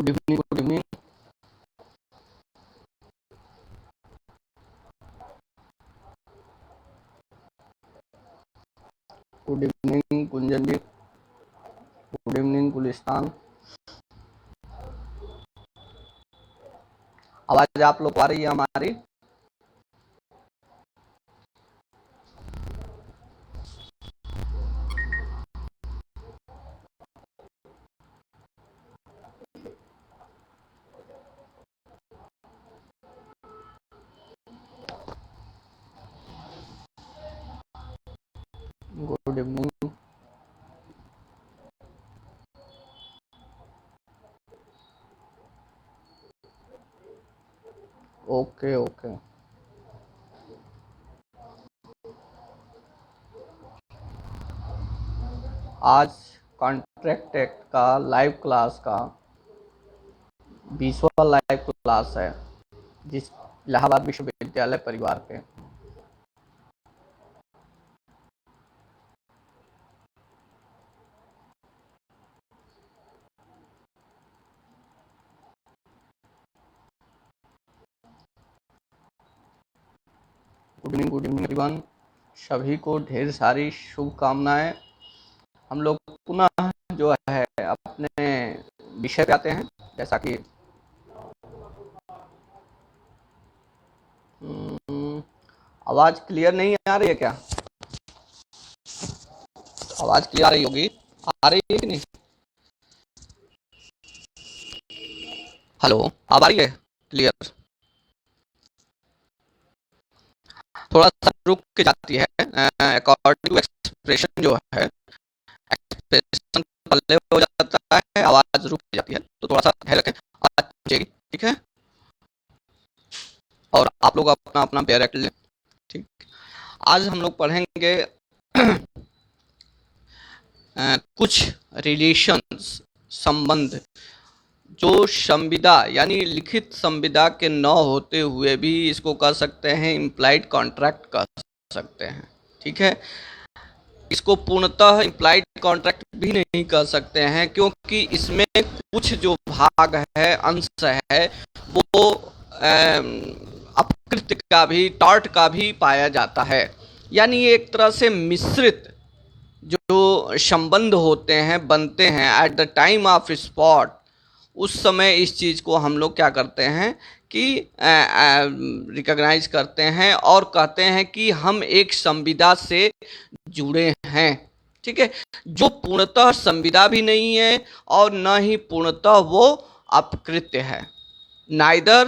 Good evening, good evening. Good evening Kunjan ji, good evening Gulistan. आवाज आप लोग आ रही है हमारी? Good evening. Okay okay. आज कॉन्ट्रैक्ट एक्ट का लाइव क्लास का 20वां लाइव क्लास है, जिस इलाहाबाद विश्वविद्यालय परिवार पे। Good evening everyone. सभी को ढेर सारी शुभकामनाएं। हम लोग पुनः जो है अपने विषय पे आते हैं, जैसा कि आवाज क्लियर नहीं आ रही है क्या? आवाज क्लियर आ रही होगी, आ रही है कि नहीं? हेलो, अब आ रही है क्लियर? थोड़ा सा रुक के जाती है, अकॉर्डिंग टू एक्सप्रेशन जो है, एक्सप्रेशन पहले हो जाता है, आवाज रुक जाती है, तो थोड़ा सा ध्यान रखें, आवाज पहुंचेगी, ठीक है? और आप लोग अपना अपना डायरेक्ट लें, ठीक। आज हम लोग पढ़ेंगे कुछ रिलेशंस, संबंध, जो संविदा यानी लिखित संविदा के न होते हुए भी इसको कह सकते हैं इम्प्लाइड कॉन्ट्रैक्ट कह सकते हैं, ठीक है। इसको पूर्णतः इम्प्लाइड कॉन्ट्रैक्ट भी नहीं कह सकते हैं, क्योंकि इसमें कुछ जो भाग है, अंश है, वो अपकृत्य का भी, टॉर्ट का भी पाया जाता है। यानी ये एक तरह से मिश्रित जो संबंध होते हैं, बनते हैं at the time of spot, उस समय इस चीज़ को हम लोग क्या करते हैं कि रिकॉग्नाइज करते हैं और कहते हैं कि हम एक संविदा से जुड़े हैं, ठीक है। जो पूर्णतः संविदा भी नहीं है और न ही पूर्णतः वो अपकृत्य है। Neither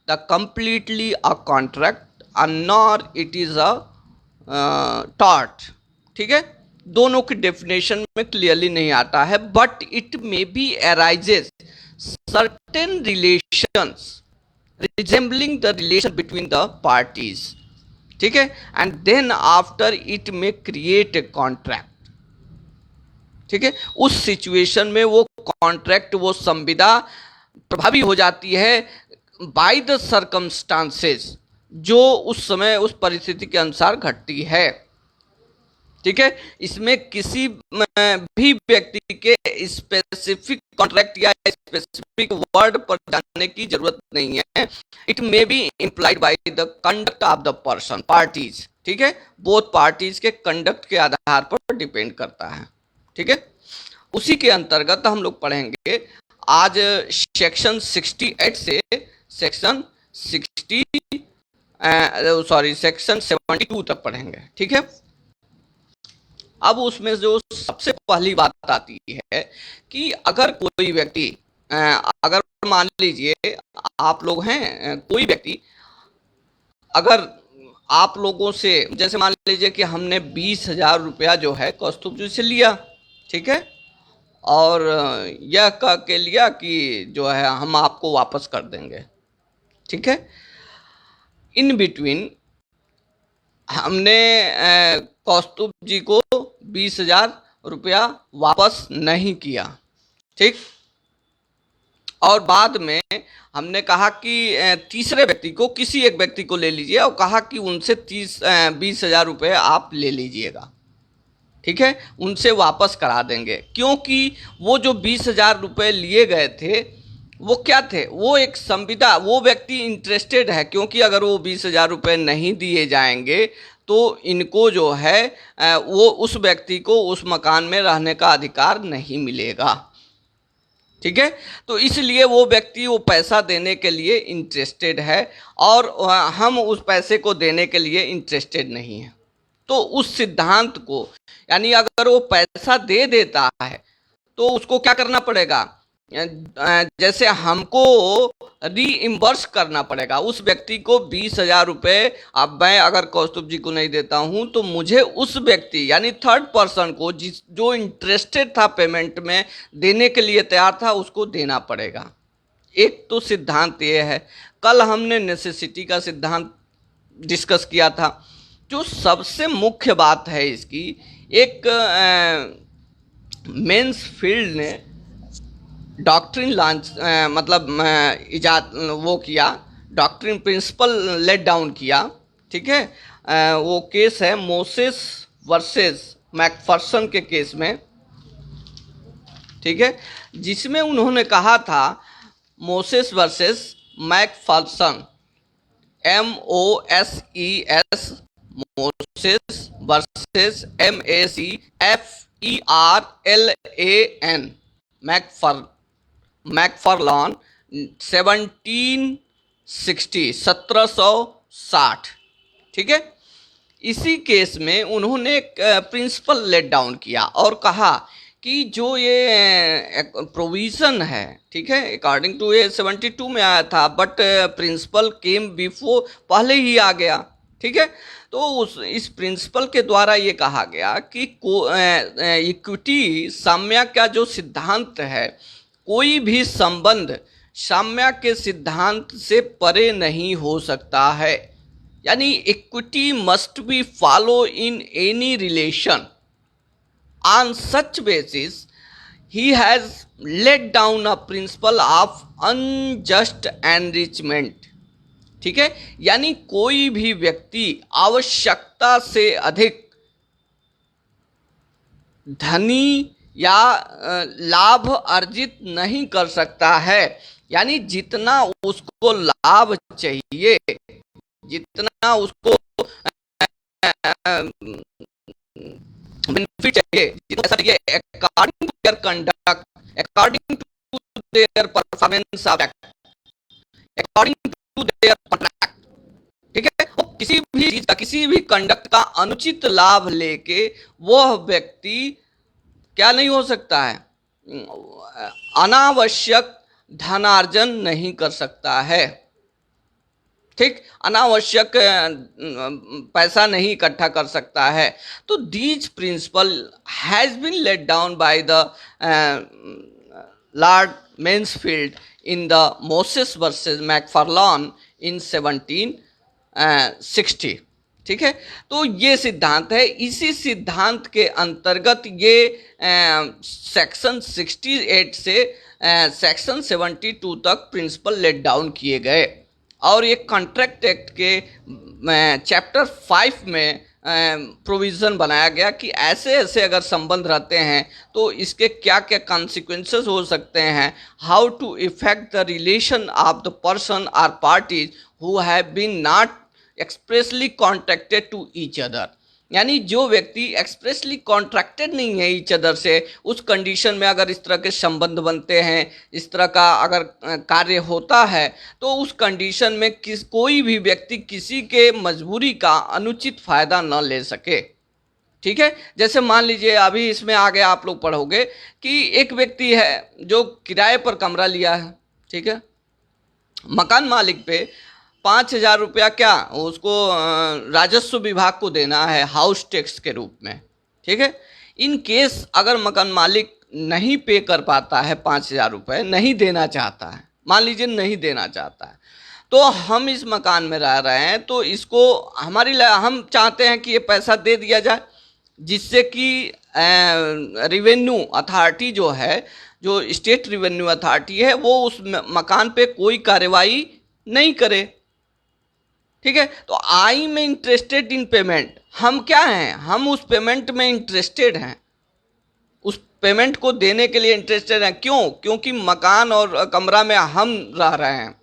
the completely a contract and nor it is a tort, ठीक है। दोनों की डेफिनेशन में क्लियरली नहीं आता है, but it may be arises certain relations resembling the relation between the parties, ठीक है, and then after it may create a contract, ठीक है। उस सिचुएशन में वो कॉन्ट्रैक्ट, वो संविदा प्रभावी हो जाती है बाय द सर्कमस्टांसेस, जो उस समय उस परिस्थिति के अनुसार घटती है, ठीक है। इसमें किसी भी व्यक्ति के स्पेसिफिक कॉन्ट्रैक्ट या स्पेसिफिक वर्ड पर जाने की जरूरत नहीं है। It may be implied by the conduct of the person parties, ठीक है। बोथ पार्टीज के कंडक्ट के आधार पर डिपेंड करता है, ठीक है। उसी के अंतर्गत हम लोग पढ़ेंगे आज सेक्शन 68 से सेक्शन 72 तक पढ़ेंगे, ठीक है। अब उसमें जो सबसे पहली बात आती है कि अगर कोई व्यक्ति, अगर मान लीजिए आप लोग हैं, कोई व्यक्ति अगर आप लोगों से, जैसे मान लीजिए कि हमने 20,000 रुपया जो है कौस्तुभ जी से लिया, ठीक है, और यह कह के लिया कि जो है हम आपको वापस कर देंगे, ठीक है। इन बिटवीन हमने कौस्तुभ जी को 20,000 रुपया वापस नहीं किया, ठीक। और बाद में हमने कहा कि तीसरे व्यक्ति को, किसी एक व्यक्ति को ले लीजिए और कहा कि उनसे 20,000 रुपये आप ले लीजिएगा, ठीक है, उनसे वापस करा देंगे, क्योंकि वो जो 20,000 रुपये लिए गए थे वो क्या थे, वो एक संविदा, वो व्यक्ति इंटरेस्टेड है, क्योंकि अगर वो 20,000 रुपये नहीं दिए जाएंगे तो इनको जो है वो उस व्यक्ति को उस मकान में रहने का अधिकार नहीं मिलेगा। ठीक है, तो इसलिए वो व्यक्ति वो पैसा देने के लिए इंटरेस्टेड है और हम उस पैसे को देने के लिए इंटरेस्टेड नहीं है। तो उस सिद्धांत को, यानी अगर वो पैसा दे देता है तो उसको क्या करना पड़ेगा, जैसे हमको रीइम्बर्स करना पड़ेगा उस व्यक्ति को 20,000 रुपये। अब मैं अगर कौस्तुभ जी को नहीं देता हूं तो मुझे उस व्यक्ति यानी थर्ड पर्सन को जो इंटरेस्टेड था पेमेंट में, देने के लिए तैयार था, उसको देना पड़ेगा। एक तो सिद्धांत ये है। कल हमने नेसेसिटी का सिद्धांत डिस्कस किया था। जो सबसे मुख्य बात है इसकी, एक मेंस फील्ड ने डॉक्ट्रिन लॉन्च मतलब इजाद वो किया, डॉक्ट्रिन प्रिंसिपल लेट डाउन किया। ठीक है, वो केस है मोसेस वर्सेस मैकफर्सन के केस में। ठीक है, जिसमें उन्होंने कहा था Moses versus Macpherson, MOSES, Moses versus MACFERLAN, मैकफार्लान 1760। ठीक है, इसी केस में उन्होंने एक प्रिंसिपल लेट डाउन किया और कहा कि जो ये प्रोविज़न है, ठीक है, अकॉर्डिंग टू ये 72 में आया था, बट प्रिंसिपल केम बिफोर, पहले ही आ गया। ठीक है, तो इस प्रिंसिपल के द्वारा ये कहा गया कि इक्विटी साम्य का जो सिद्धांत है, कोई भी संबंध साम्य के सिद्धांत से परे नहीं हो सकता है। यानी equity must be follow in any relation. On such basis he has let down a principle of unjust enrichment. ठीक है, यानी कोई भी व्यक्ति आवश्यकता से अधिक धनी या लाभ अर्जित नहीं कर सकता है। यानी जितना उसको लाभ चाहिए, जितना उसको बेनिफिट चाहिए, जितना चाहिए, according to their conduct, according to their performance of act, according to their contract. ठीक है, किसी भी चीज का, किसी भी कंडक्ट का अनुचित लाभ लेके वह व्यक्ति क्या नहीं हो सकता है, अनावश्यक धनार्जन नहीं कर सकता है। ठीक, अनावश्यक पैसा नहीं इकट्ठा कर सकता है। तो these principle has been let down by the Lord Mansfield in the Moses versus McFarlane in 1760। ठीक है, तो ये सिद्धांत है। इसी सिद्धांत के अंतर्गत ये सेक्शन 68 से सेक्शन 72 तक प्रिंसिपल लेट डाउन किए गए और ये कॉन्ट्रैक्ट एक्ट के चैप्टर 5 में प्रोविज़न बनाया गया कि ऐसे ऐसे अगर संबंध रहते हैं तो इसके क्या क्या कॉन्सिक्वेंसेस हो सकते हैं, how to effect the relation of the person are parties who have been not expressly contracted to each other. यानी जो व्यक्ति एक्सप्रेसली कॉन्ट्रैक्टेड नहीं है ईच अदर से, उस कंडीशन में अगर इस तरह के संबंध बनते हैं, इस तरह का अगर कार्य होता है, तो उस कंडीशन में कोई भी व्यक्ति किसी के मजबूरी का अनुचित फायदा न ले सके। ठीक है, जैसे मान लीजिए अभी इसमें आगे आप लोग पढ़ोगे कि एक व्यक्ति है जो किराए पर कमरा लिया है। ठीक है, मकान मालिक पे 5,000 रुपया क्या उसको राजस्व विभाग को देना है हाउस टैक्स के रूप में। ठीक है, इन केस अगर मकान मालिक नहीं पे कर पाता है, 5,000 रुपये नहीं देना चाहता है, मान लीजिए नहीं देना चाहता है, तो हम इस मकान में रह रहे हैं, तो इसको हम चाहते हैं कि ये पैसा दे दिया जाए, जिससे कि रिवेन्यू अथॉरिटी जो है, जो स्टेट रिवेन्यू अथॉरिटी है, वो उस मकान पे कोई कार्रवाई नहीं करे। ठीक है, तो आई में इंटरेस्टेड इन पेमेंट, हम क्या हैं, हम उस पेमेंट में इंटरेस्टेड हैं, उस पेमेंट को देने के लिए इंटरेस्टेड हैं। क्यों? क्योंकि मकान और कमरा में हम रह रहे हैं,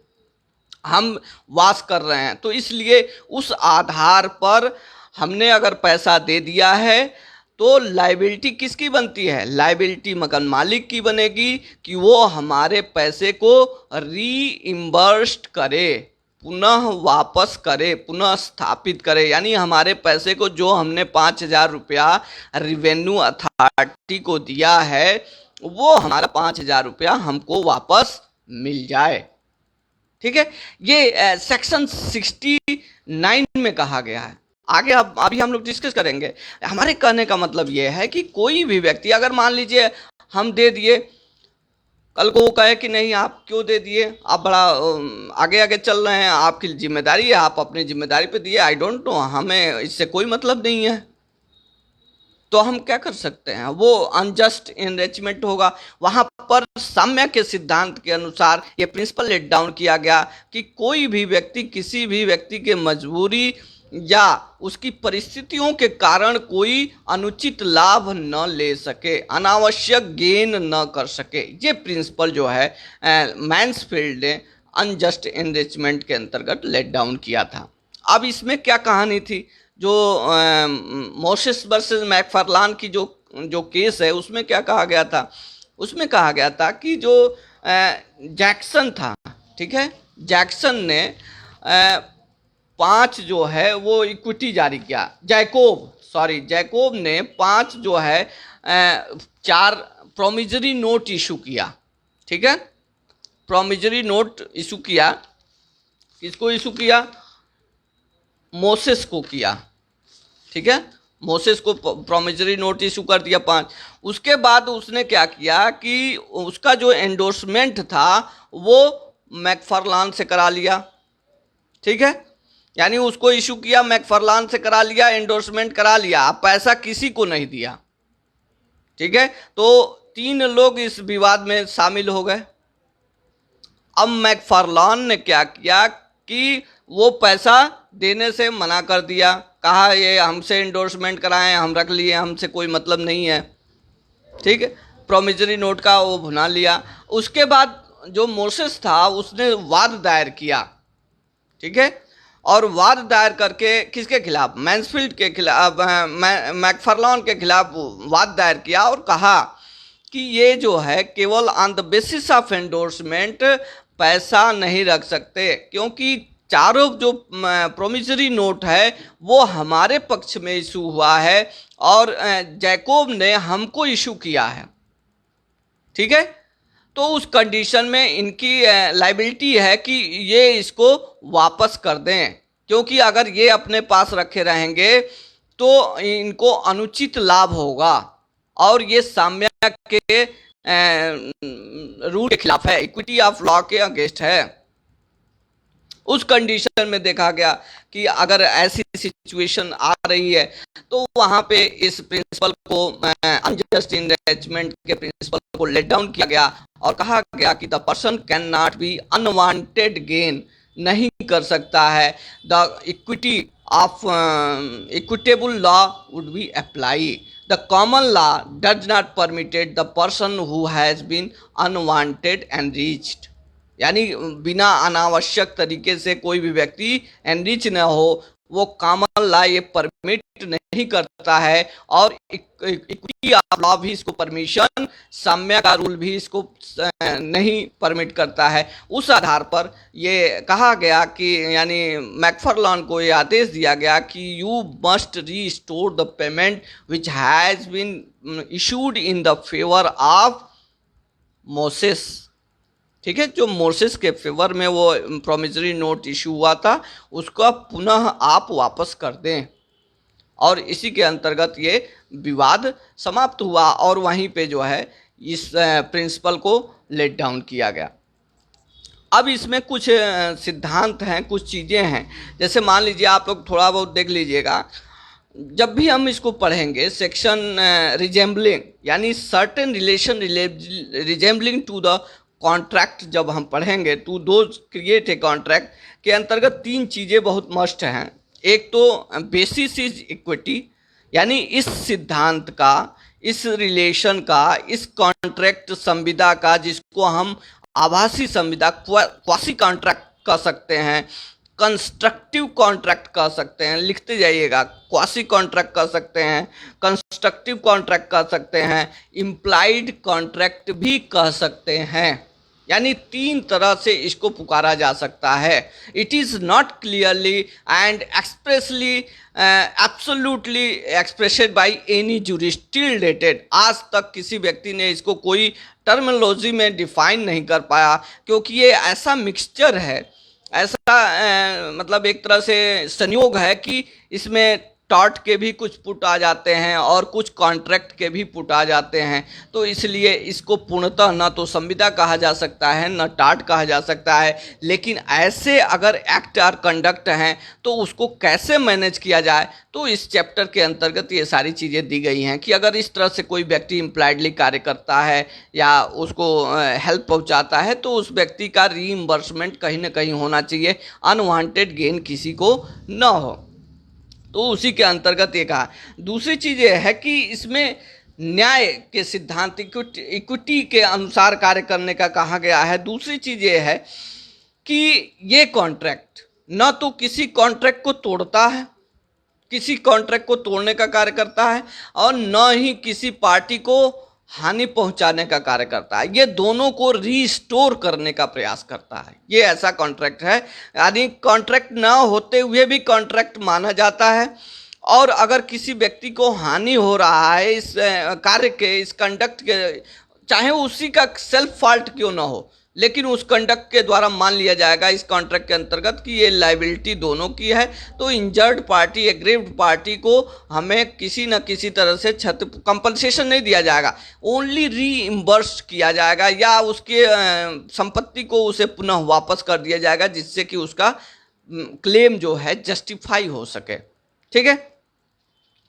हम वास कर रहे हैं, तो इसलिए उस आधार पर हमने अगर पैसा दे दिया है तो लाइबिलिटी किसकी बनती है? लाइबिलिटी मकान मालिक की बनेगी कि वो हमारे पैसे को रीइम्बर्स्ड करे, पुनः वापस करे, पुनः स्थापित करे। यानी हमारे पैसे को जो हमने 5,000 रुपया रिवेन्यू अथॉरिटी को दिया है वो हमारा 5,000 रुपया हमको वापस मिल जाए। ठीक है, ये सेक्शन 69 में कहा गया है। आगे अब अभी हम लोग डिस्कस करेंगे। हमारे कहने का मतलब ये है कि कोई भी व्यक्ति अगर मान लीजिए हम दे दिए, कल को वो कहे कि नहीं आप क्यों दे दिए, आप बड़ा आगे आगे चल रहे हैं, आपकी जिम्मेदारी है, आप अपनी जिम्मेदारी पे दिए, आई डोंट नो, हमें इससे कोई मतलब नहीं है, तो हम क्या कर सकते हैं? वो अनजस्ट इनरिचमेंट होगा। वहां पर साम्य के सिद्धांत के अनुसार ये प्रिंसिपल लेट डाउन किया गया कि कोई भी व्यक्ति किसी भी व्यक्ति के मजबूरी या उसकी परिस्थितियों के कारण कोई अनुचित लाभ न ले सके, अनावश्यक गेन न कर सके। ये प्रिंसिपल जो है मैन्सफील्ड ने अनजस्ट एनरिचमेंट के अंतर्गत लेट डाउन किया था। अब इसमें क्या कहानी थी? जो मोसेस वर्सेस मैकफार्लान की जो केस है उसमें क्या कहा गया था? उसमें कहा गया था कि जो जैक्सन था, ठीक है, जैक्सन ने 5 जो है वो इक्विटी जारी किया। जैकोब ने 5 जो है 4 प्रोमिजरी नोट इशू किया। ठीक है, प्रोमिजरी नोट इशू किया। किसको इशू किया? मोसेस को किया। ठीक है, मोसेस को प्रोमिजरी नोट इशू कर दिया 5। उसके बाद उसने क्या किया कि उसका जो एंडोर्समेंट था वो मैकफार्लान से करा लिया। ठीक है, यानी उसको इशू किया, मैकफार्लान से करा लिया, एंडोर्समेंट करा लिया, अब पैसा किसी को नहीं दिया। ठीक है, तो 3 लोग इस विवाद में शामिल हो गए। अब मैकफार्लान ने क्या किया कि वो पैसा देने से मना कर दिया, कहा ये हमसे एंडोर्समेंट कराएं, हम रख लिए, हमसे कोई मतलब नहीं है। ठीक है, प्रोमिजरी नोट का वो भुना लिया। उसके बाद जो मोसेस था उसने वाद दायर किया। ठीक है, और वाद दायर करके किसके खिलाफ? मैन्सफील्ड के खिलाफ, मैकफार्लान के खिलाफ वाद दायर किया और कहा कि ये जो है केवल on the basis of endorsement पैसा नहीं रख सकते, क्योंकि चारों जो प्रोमिसरी नोट है वो हमारे पक्ष में इशू हुआ है और जैकोब ने हमको इशू किया है। ठीक है, तो उस कंडीशन में इनकी लाइबिलिटी है कि ये इसको वापस कर दें, क्योंकि अगर ये अपने पास रखे रहेंगे तो इनको अनुचित लाभ होगा और ये साम्य के रूल के खिलाफ है, इक्विटी ऑफ लॉ के अगेंस्ट है। उस कंडीशन में देखा गया कि अगर ऐसी सिचुएशन आ रही है तो वहां पे इस प्रिंसिपल को अनजस्ट इनरिचमेंट के प्रिंसिपल को लेट डाउन किया गया और कहा गया कि the person can not be unwanted gain, नहीं कर सकता है। The equity of equitable law would be apply, the common law does not permitted the person who has been unwanted enriched, यानी बिना अनावश्यक तरीके से कोई भी व्यक्ति एनरिच न हो, वो कॉमन लॉ ये परमिट नहीं करता है और इक्विटी ऑफ लॉ भी इसको परमिशन, साम्य का रूल भी इसको नहीं परमिट करता है। उस आधार पर ये कहा गया कि यानी मैकफार्लान को ये आदेश दिया गया कि you must restore the payment which has been issued in the favour of Moses. ठीक है, जो मोसेस के फेवर में वो प्रोमिसरी नोट इशू हुआ था उसको पुनः आप वापस कर दें, और इसी के अंतर्गत ये विवाद समाप्त हुआ और वहीं पे जो है इस प्रिंसिपल को लेट डाउन किया गया। अब इसमें कुछ सिद्धांत हैं, कुछ चीज़ें हैं, जैसे मान लीजिए आप लोग थोड़ा बहुत देख लीजिएगा, जब भी हम इसको पढ़ेंगे सेक्शन रिजेम्बलिंग यानी certain relation resembling to the contract, जब हम पढ़ेंगे to those create a contract के अंतर्गत 3 चीज़ें बहुत मस्ट हैं। एक तो बेसिस इज इक्विटी, यानी इस सिद्धांत का इस रिलेशन का, इस कॉन्ट्रैक्ट संविदा का, जिसको हम आभासी संविदा, क्वासी कॉन्ट्रैक्ट कह सकते हैं, कंस्ट्रक्टिव कॉन्ट्रैक्ट कह सकते हैं, लिखते जाइएगा, क्वासी कॉन्ट्रैक्ट कह सकते हैं, कंस्ट्रक्टिव कॉन्ट्रैक्ट कह सकते हैं, इम्प्लाइड कॉन्ट्रैक्ट भी कह सकते हैं। यानी तीन तरह से इसको पुकारा जा सकता है। It is not clearly and expressly absolutely expressed by any jurist till dated. आज तक किसी व्यक्ति ने इसको कोई टर्मिनोलॉजी में डिफाइन नहीं कर पाया, क्योंकि ये ऐसा मिक्सचर है, ऐसा मतलब एक तरह से संयोग है कि इसमें टॉट के भी कुछ पुट आ जाते हैं और कुछ कॉन्ट्रैक्ट के भी पुट आ जाते हैं। तो इसलिए इसको पूर्णतः न तो संविदा कहा जा सकता है, न टाट कहा जा सकता है। लेकिन ऐसे अगर एक्ट और कंडक्ट हैं तो उसको कैसे मैनेज किया जाए, तो इस चैप्टर के अंतर्गत ये सारी चीज़ें दी गई हैं कि अगर इस तरह से कोई व्यक्ति इम्प्लाइडली कार्य करता है या उसको हेल्प पहुंचाता है तो उस व्यक्ति का रीइंबर्समेंट कहीं ना कहीं होना चाहिए, अनवांटेड गेन किसी को न हो। तो उसी के अंतर्गत ये कहा। दूसरी चीज़ ये है कि इसमें न्याय के सिद्धांत, इक्विटी के अनुसार कार्य करने का कहा गया है। दूसरी चीज़ ये है कि ये कॉन्ट्रैक्ट न तो किसी कॉन्ट्रैक्ट को तोड़ता है, किसी कॉन्ट्रैक्ट को तोड़ने का कार्य करता है, और न ही किसी पार्टी को हानि पहुंचाने का कार्य करता है। ये दोनों को रीस्टोर करने का प्रयास करता है। ये ऐसा कॉन्ट्रैक्ट है, यानी कॉन्ट्रैक्ट ना होते हुए भी कॉन्ट्रैक्ट माना जाता है। और अगर किसी व्यक्ति को हानि हो रहा है इस कार्य के, इस कंडक्ट के, चाहे उसी का सेल्फ फॉल्ट क्यों ना हो, लेकिन उस कंडक्ट के द्वारा मान लिया जाएगा इस कॉन्ट्रैक्ट के अंतर्गत कि ये लाइबिलिटी दोनों की है, तो इंजर्ड पार्टी, एग्रीव्ड पार्टी को हमें किसी न किसी तरह से कंपनसेशन नहीं दिया जाएगा, ओनली रीइम्बर्स किया जाएगा, या उसके संपत्ति को उसे पुनः वापस कर दिया जाएगा, जिससे कि उसका क्लेम जो है जस्टिफाई हो सके। ठीक है,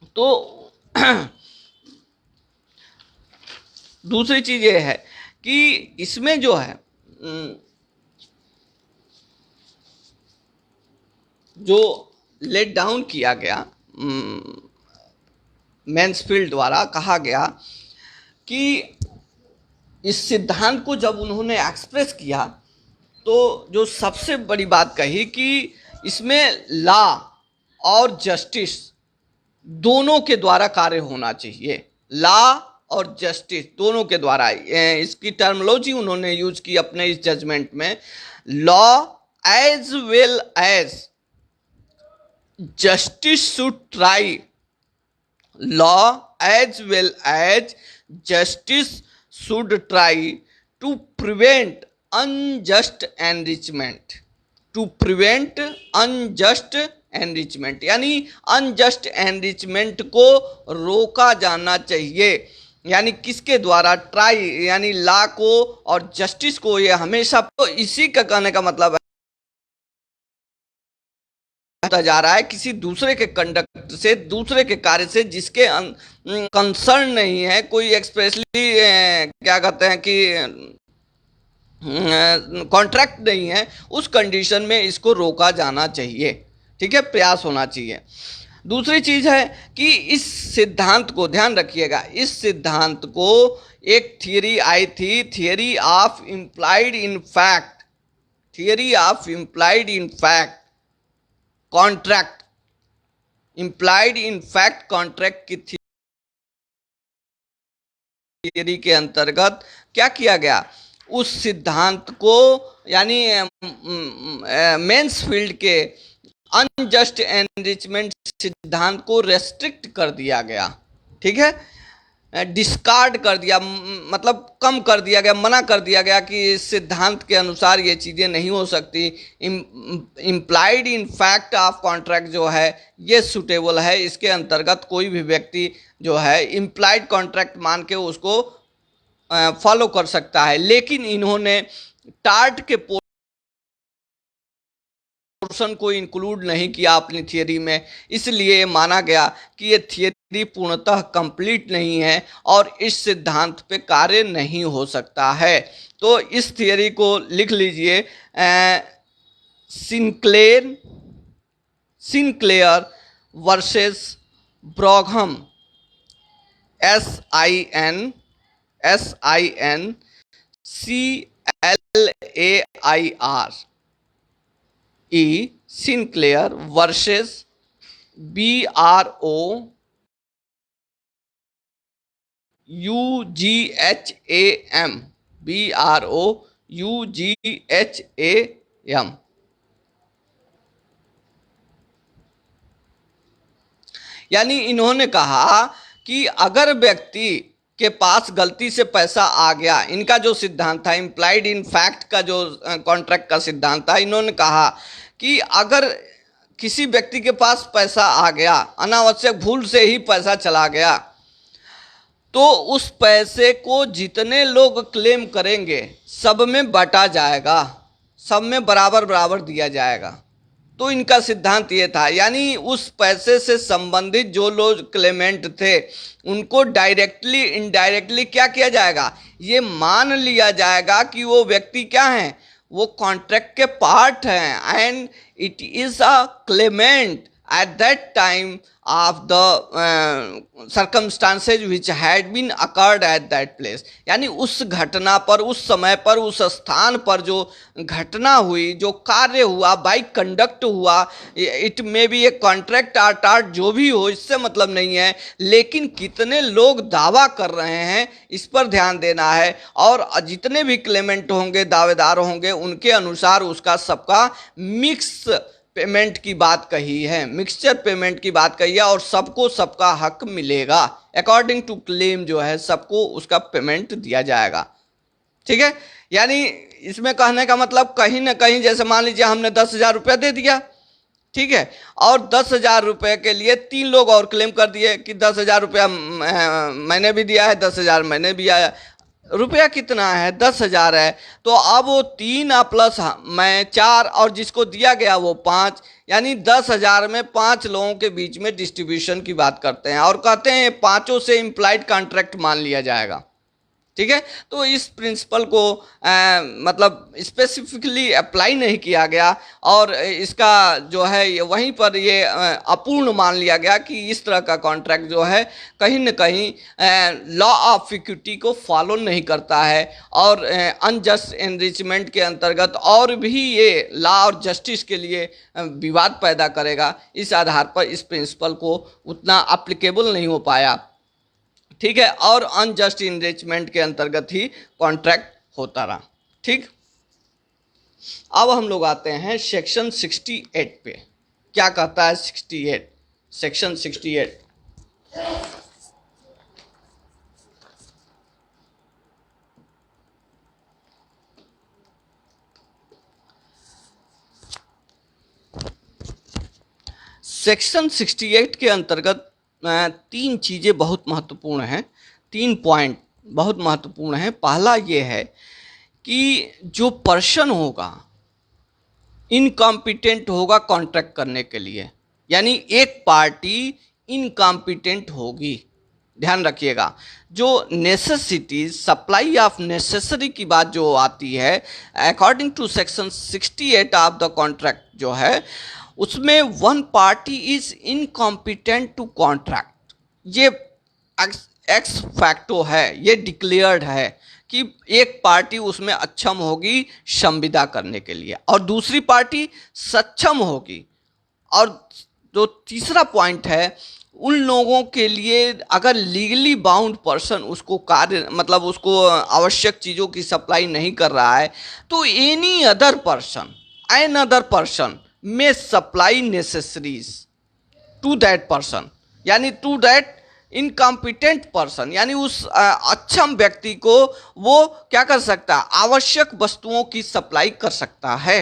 तो दूसरी चीज़ ये है कि इसमें जो है जो लेट डाउन किया गया मैन्सफील्ड द्वारा, कहा गया कि इस सिद्धांत को जब उन्होंने एक्सप्रेस किया तो जो सबसे बड़ी बात कही कि इसमें लॉ और जस्टिस दोनों के द्वारा कार्य होना चाहिए। लॉ और जस्टिस दोनों के द्वारा, इसकी टर्मिनोलॉजी उन्होंने यूज की अपने इस जजमेंट में, law as well as justice should try, law as well as justice should try to prevent unjust enrichment, to prevent unjust enrichment, यानी अनजस्ट एनरिचमेंट को रोका जाना चाहिए। यानी किसके द्वारा? ट्राई, यानी लॉ को और जस्टिस को, ये हमेशा, तो इसी का कहने का मतलब है जा रहा है किसी दूसरे के कंडक्ट से, दूसरे के कार्य से जिसके कंसर्न नहीं है, कोई एक्सप्रेसली क्या कहते हैं कि कॉन्ट्रैक्ट नहीं है, उस कंडीशन में इसको रोका जाना चाहिए। ठीक है, प्रयास होना चाहिए। दूसरी चीज है कि इस सिद्धांत को ध्यान रखिएगा, इस सिद्धांत को एक थियरी आई थी, theory of implied in fact, theory of implied in fact contract, implied in fact contract की थियरी के अंतर्गत क्या किया गया, उस सिद्धांत को, यानी मैन्सफील्ड के अनजस्ट एनरिचमेंट सिद्धांत को रेस्ट्रिक्ट कर दिया गया। ठीक है, डिस्कार्ड कर दिया, मतलब कम कर दिया गया, मना कर दिया गया कि इस सिद्धांत के अनुसार ये चीज़ें नहीं हो सकती। Implied in fact of contract जो है ये सूटेबल है, इसके अंतर्गत कोई भी व्यक्ति जो है इम्प्लाइड कॉन्ट्रैक्ट मान के उसको फॉलो कर सकता है। लेकिन इन्होंने टार्ट के पोर्शन को इंक्लूड नहीं किया अपनी थियरी में, इसलिए माना गया कि ये थियरी पूर्णतः कंप्लीट नहीं है और इस सिद्धांत पे कार्य नहीं हो सकता है। तो इस थियरी को लिख लीजिए, Sinclair versus Brougham, SINCLAIR Sinclair versus BROUGHAM यानी इन्होंने कहा कि अगर व्यक्ति के पास गलती से पैसा आ गया, इनका जो सिद्धांत था इम्प्लाइड इन फैक्ट का जो कॉन्ट्रैक्ट का सिद्धांत था, इन्होंने कहा कि अगर किसी व्यक्ति के पास पैसा आ गया, अनावश्यक भूल से ही पैसा चला गया, तो उस पैसे को जितने लोग क्लेम करेंगे सब में बांटा जाएगा, सब में बराबर बराबर दिया जाएगा। तो इनका सिद्धांत ये था, यानी उस पैसे से संबंधित जो लोग क्लेमेंट थे उनको डायरेक्टली इनडायरेक्टली क्या किया जाएगा, ये मान लिया जाएगा कि वो व्यक्ति क्या है, वो कॉन्ट्रैक्ट के पार्ट हैं and it is a Clement at that time of the circumstances which had been occurred at that place। यानी उस घटना पर, उस समय पर, उस स्थान पर जो घटना हुई, जो कार्य हुआ, बाई कंडक्ट हुआ, it may be a contract art जो भी हो, इससे मतलब नहीं है, लेकिन कितने लोग दावा कर रहे हैं इस पर ध्यान देना है। और जितने भी क्लेमेंट होंगे, दावेदार होंगे, उनके अनुसार उसका सबका मिक्स पेमेंट की बात कही है, मिक्सचर पेमेंट की बात कही है, और सबको सबका हक मिलेगा अकॉर्डिंग टू क्लेम, जो है सबको उसका पेमेंट दिया जाएगा। ठीक है, यानी इसमें कहने का मतलब कहीं ना कहीं, जैसे मान लीजिए हमने 10,000 रुपया दे दिया, ठीक है, और 10,000 रुपये के लिए 3 लोग और क्लेम कर दिए कि 10,000 रुपया मैंने भी दिया है, 10,000 मैंने भी आया, रुपया कितना है, 10,000 है। तो अब वो 3 प्लस मैं 4 और जिसको दिया गया वो 5, यानी 10,000 में 5 लोगों के बीच में डिस्ट्रीब्यूशन की बात करते हैं और कहते हैं 5 से इम्प्लाइड कॉन्ट्रैक्ट मान लिया जाएगा। ठीक है, तो इस प्रिंसिपल को मतलब स्पेसिफिकली अप्लाई नहीं किया गया और इसका जो है वहीं पर ये अपूर्ण मान लिया गया कि इस तरह का कॉन्ट्रैक्ट जो है कहीं न कहीं लॉ ऑफ इक्विटी को फॉलो नहीं करता है और अनजस्ट एनरिचमेंट के अंतर्गत और भी ये लॉ और जस्टिस के लिए विवाद पैदा करेगा। इस आधार पर इस प्रिंसिपल को उतना अप्लीकेबल नहीं हो पाया। ठीक है, और अनजस्ट इनरिचमेंट के अंतर्गत ही कॉन्ट्रैक्ट होता रहा। ठीक, अब हम लोग आते हैं सेक्शन 68 पे। क्या कहता है 68, सेक्शन 68? सेक्शन 68 के अंतर्गत 3 चीज़ें बहुत महत्वपूर्ण हैं, 3 पॉइंट बहुत महत्वपूर्ण हैं। पहला ये है कि जो पर्सन होगा इनकॉम्पिटेंट होगा कॉन्ट्रैक्ट करने के लिए, यानी एक पार्टी इनकॉम्पिटेंट होगी। ध्यान रखिएगा, जो नेसेसिटीज, सप्लाई ऑफ नेसेसरी की बात जो आती है according to section 68 of the contract जो है, उसमें one party is incompetent to contract, ये एक्स फैक्टो है, ये डिक्लेयर्ड है कि एक पार्टी उसमें अक्षम होगी संविदा करने के लिए और दूसरी पार्टी सक्षम होगी। और जो तीसरा पॉइंट है, उन लोगों के लिए अगर लीगली बाउंड पर्सन उसको कार्य मतलब उसको आवश्यक चीज़ों की सप्लाई नहीं कर रहा है, तो any other person may supply necessaries to that person, यानी to that incompetent person, यानी उस अक्षम व्यक्ति को वो क्या कर सकता है, आवश्यक वस्तुओं की सप्लाई कर सकता है।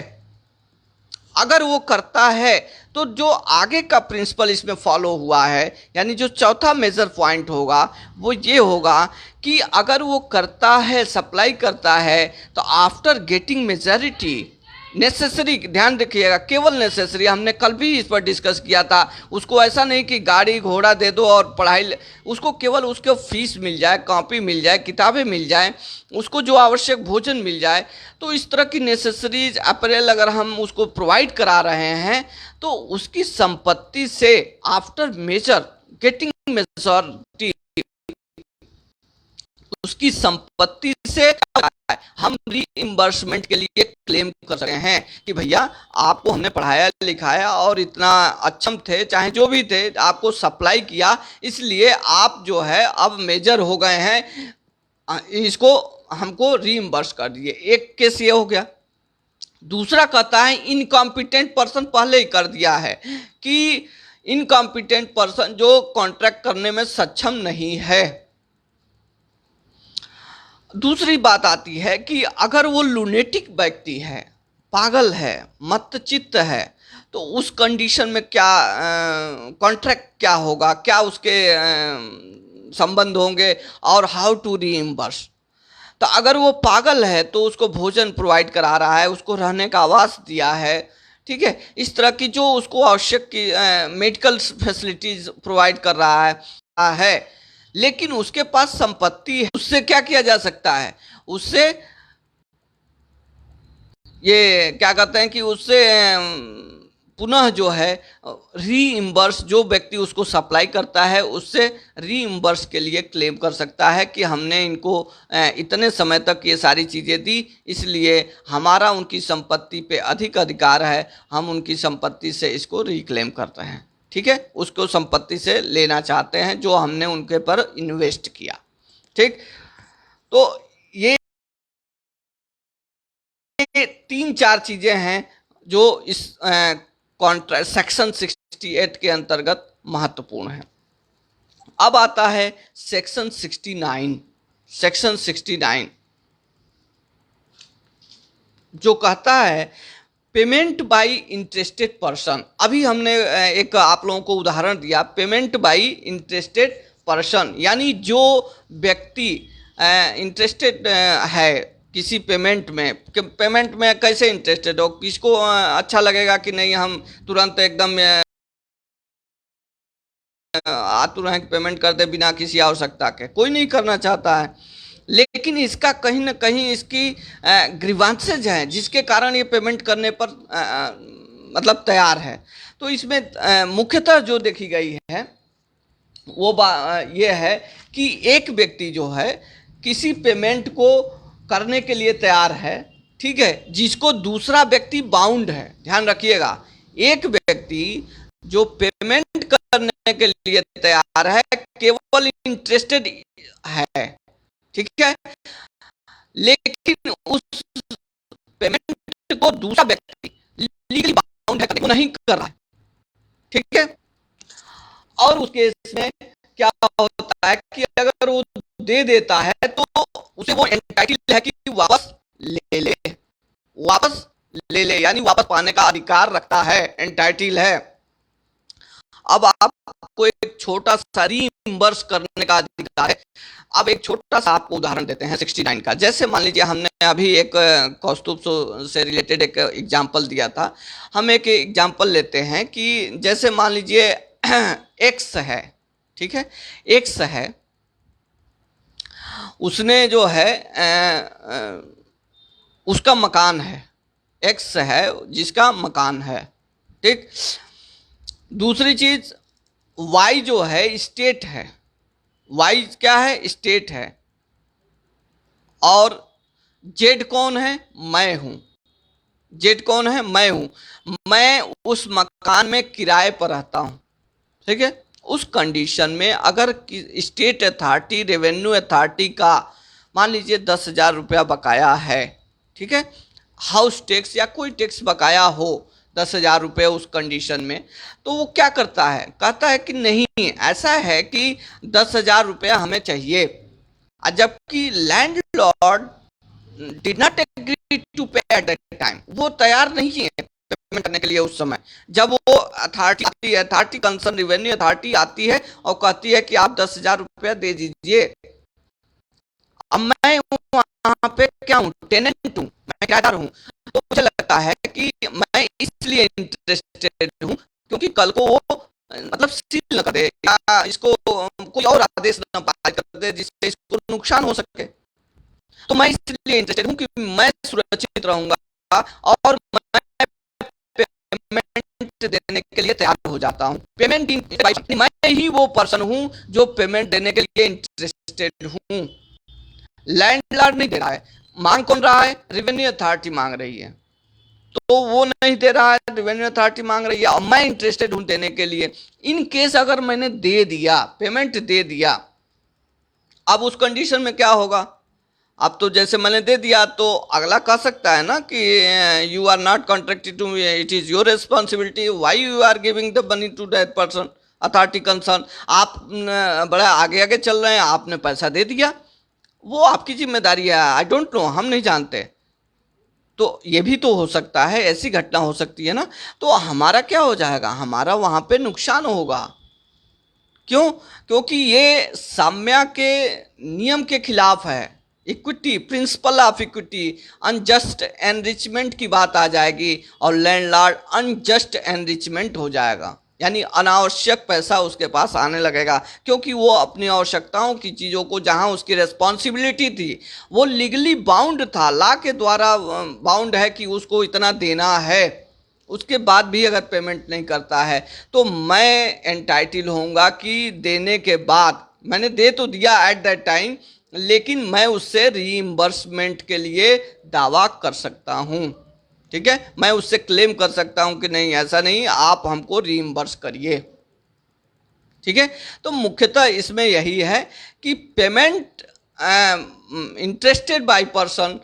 अगर वो करता है तो जो आगे का प्रिंसिपल इसमें फॉलो हुआ है, यानी जो चौथा मेजर पॉइंट होगा वो ये होगा कि अगर वो करता है, सप्लाई करता है, तो आफ्टर गेटिंग मेजॉरिटी नेसेसरी, ध्यान रखिएगा, केवल नेसेसरी, हमने कल भी इस पर डिस्कस किया था। उसको ऐसा नहीं कि गाड़ी घोड़ा दे दो और पढ़ाई, उसको केवल उसके फीस मिल जाए, कॉपी मिल जाए, किताबें मिल जाए, उसको जो आवश्यक भोजन मिल जाए, तो इस तरह की नेसेसरीज अपरेल अगर हम उसको प्रोवाइड करा रहे हैं तो उसकी संपत्ति से आफ्टर मेजर गेटिंग मेजॉरिटी उसकी संपत्ति से हम रीइंबर्समेंट के लिए क्लेम कर सकते हैं कि भैया आपको हमने पढ़ाया लिखाया और इतना अक्षम थे, चाहे जो भी थे, आपको सप्लाई किया, इसलिए आप जो है अब मेजर हो गए हैं, इसको हमको रीइंबर्स कर दिए। एक केस ये हो गया। दूसरा कहता है इनकॉम्पिटेंट पर्सन, पहले ही कर दिया है कि इनकॉम्पिटेंट पर्सन जो कॉन्ट्रैक्ट करने में सक्षम नहीं है। दूसरी बात आती है कि अगर वो लूनेटिक व्यक्ति है, पागल है, मतचित्त है, तो उस कंडीशन में क्या कॉन्ट्रैक्ट क्या होगा, क्या उसके संबंध होंगे और हाउ टू रीइंबर्स। तो अगर वो पागल है तो उसको भोजन प्रोवाइड करा रहा है, उसको रहने का आवास दिया है, ठीक है, इस तरह की जो उसको आवश्यक की मेडिकल फैसिलिटीज प्रोवाइड कर रहा है, लेकिन उसके पास संपत्ति है, उससे क्या किया जा सकता है, उससे ये क्या कहते हैं कि उससे पुनः जो है रीइंबर्स, जो व्यक्ति उसको सप्लाई करता है उससे रीइंबर्स के लिए क्लेम कर सकता है कि हमने इनको इतने समय तक ये सारी चीज़ें दी, इसलिए हमारा उनकी संपत्ति पे अधिक अधिकार है, हम उनकी संपत्ति से इसको रिक्लेम करते हैं, ठीक है, उसको संपत्ति से लेना चाहते हैं जो हमने उनके पर इन्वेस्ट किया। ठीक, तो ये 3-4 चीज़ें हैं जो इस कॉन्ट्रैक्ट सेक्शन 68 के अंतर्गत महत्वपूर्ण है। अब आता है सेक्शन 69। सेक्शन 69 जो कहता है पेमेंट बाय इंटरेस्टेड पर्सन। अभी हमने एक आप लोगों को उदाहरण दिया, पेमेंट बाय इंटरेस्टेड पर्सन, यानी जो व्यक्ति इंटरेस्टेड है किसी पेमेंट में, पेमेंट में कैसे इंटरेस्टेड हो, किसको अच्छा लगेगा कि नहीं हम तुरंत एकदम तुरंत पेमेंट कर दे बिना किसी आवश्यकता के, कोई नहीं करना चाहता है, लेकिन इसका कहीं ना कहीं इसकी ग्रीवांसेज हैं जिसके कारण ये पेमेंट करने पर मतलब तैयार है। तो इसमें मुख्यतः जो देखी गई है वो ये है कि एक व्यक्ति जो है किसी पेमेंट को करने के लिए तैयार है, ठीक है, जिसको दूसरा व्यक्ति बाउंड है। ध्यान रखिएगा, एक व्यक्ति जो पेमेंट करने के लिए तैयार है केवल इंटरेस्टेड है, ठीक है, लेकिन उस पेमेंट को दूसरा व्यक्ति लीगली बाउंड है, वो नहीं कर रहा है, ठीक है। और उस केस में क्या होता है कि अगर वो दे देता है तो उसे वो एंटाइटल है कि वापस ले ले, यानी वापस पाने का अधिकार रखता है, एंटाइटल है। अब आपको एक छोटा सा रीइंबर्स करने का अधिकार है। अब एक छोटा सा आपको उदाहरण देते हैं 69 का। जैसे मान लीजिए हमने अभी एक कौस्तुभ से रिलेटेड एक एग्जाम्पल दिया था, हम एक एग्जाम्पल लेते हैं कि जैसे मान लीजिए एक्स है, ठीक है, एक्स है, उसने जो है उसका मकान है, एक्स है जिसका मकान है, ठीक। दूसरी चीज वाई जो है स्टेट है, वाई क्या है, स्टेट है, और जेड कौन है, मैं हूं, जेड कौन है, मैं हूं, मैं उस मकान में किराए पर रहता हूं, ठीक है। उस कंडीशन में अगर स्टेट अथॉरिटी, रेवेन्यू अथॉरिटी का मान लीजिए 10,000 रुपया बकाया है, ठीक है, हाउस टैक्स या कोई टैक्स बकाया हो 10,000 रुपये उस कंडीशन में, तो वो क्या करता है, कहता है कि नहीं, ऐसा है कि 10,000 रुपया हमें चाहिए, जबकि landlord did not agree to pay at that time, वो तैयार नहीं है पेमेंट करने के लिए। उस समय जब वो अथॉरिटी आती है, अथॉरिटी कंसर्न रेवेन्यू अथॉरिटी आती है और कहती है कि आप 10,000 रुपया दे दीजिए, अब मैं वहां पे क्या हूँ, टेनेंट हूँ, मैं किराएदार हूँ, तो मुझे लगता है कि मैं इसलिए इंटरेस्टेड हूँ क्योंकि कल को वो मतलब सील न कर दे या इसको कोई और आदेश न पारित कर दे जिससे इसको नुकसान हो सके, तो मैं इसलिए इंटरेस्टेड हूँ कि मैं सुरक्षित रहूंगा और मैं पेमेंट देने के लिए तैयार हो जाता हूँ। पेमेंट मैं ही वो पर्सन हूँ जो पेमेंट देने के लिए इंटरेस्टेड हूँ। लैंडलॉर्ड नहीं दे रहा है, मांग कौन रहा है? रेवेन्यू अथॉरिटी मांग रही है, तो वो नहीं दे रहा है, रेवेन्यू अथॉरिटी मांग रही है और मैं इंटरेस्टेड हूं देने के लिए। इन केस अगर मैंने दे दिया, पेमेंट दे दिया, अब उस कंडीशन में क्या होगा? अब तो जैसे मैंने दे दिया तो अगला कह सकता है ना कि you are not contracted to me, it is your responsibility, why you are giving the money to that person, authority concern. आप बड़ा आगे आगे चल रहे हैं, आपने पैसा दे दिया, वो आपकी जिम्मेदारी है, आई डोंट नो, हम नहीं जानते। तो ये भी तो हो सकता है, ऐसी घटना हो सकती है ना, तो हमारा क्या हो जाएगा? हमारा वहां पे नुकसान होगा। क्यों? क्योंकि ये साम्या के नियम के खिलाफ है। Equity, principle of equity, unjust enrichment की बात आ जाएगी और लैंडलॉर्ड अनजस्ट एनरिचमेंट हो जाएगा, यानी अनावश्यक पैसा उसके पास आने लगेगा, क्योंकि वो अपनी आवश्यकताओं की चीज़ों को, जहां उसकी रिस्पॉन्सिबिलिटी थी, वो लीगली बाउंड था, लॉ के द्वारा बाउंड है कि उसको इतना देना है, उसके बाद भी अगर पेमेंट नहीं करता है तो मैं एंटाइटल होऊंगा कि देने के बाद, मैंने दे तो दिया एट दैट टाइम, लेकिन मैं उससे रीइंबर्समेंट के लिए दावा कर सकता हूं। ठीक है, मैं उससे क्लेम कर सकता हूं कि नहीं, ऐसा नहीं, आप हमको रीइंबर्स करिए। ठीक है, तो मुख्यतः इसमें यही है कि पेमेंट इंटरेस्टेड बाय पर्सन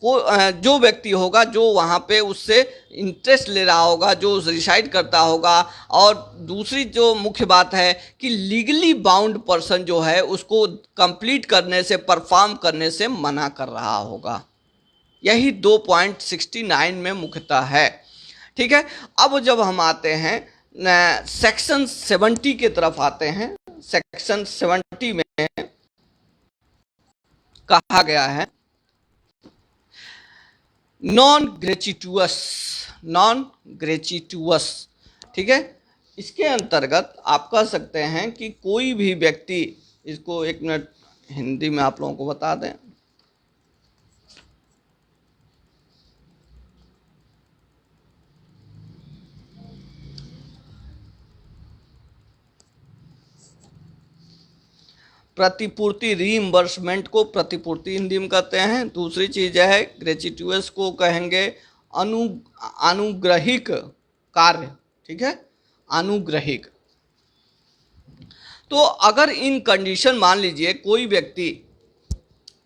को, जो व्यक्ति होगा जो वहाँ पे उससे इंटरेस्ट ले रहा होगा, जो रिसाइड करता होगा, और दूसरी जो मुख्य बात है कि लीगली बाउंड पर्सन जो है उसको कंप्लीट करने से, परफॉर्म करने से मना कर रहा होगा। यही 2.69 में मुख्यतः है। ठीक है, अब जब हम आते हैं सेक्शन 70 की तरफ आते हैं, सेक्शन 70 में कहा गया है नॉन ग्रेचुटुअस, नॉन ग्रेचुटुअस। ठीक है, इसके अंतर्गत आप कह सकते हैं कि कोई भी व्यक्ति, इसको एक मिनट हिंदी में आप लोगों को बता दें, प्रतिपूर्ति, रीइंबर्समेंट को प्रतिपूर्ति हिंदी में कहते हैं। दूसरी चीज है ग्रेचुटुअस को कहेंगे अनुग्रहिक कार्य। ठीक है, अनुग्रहिक। तो अगर इन कंडीशन, मान लीजिए कोई व्यक्ति,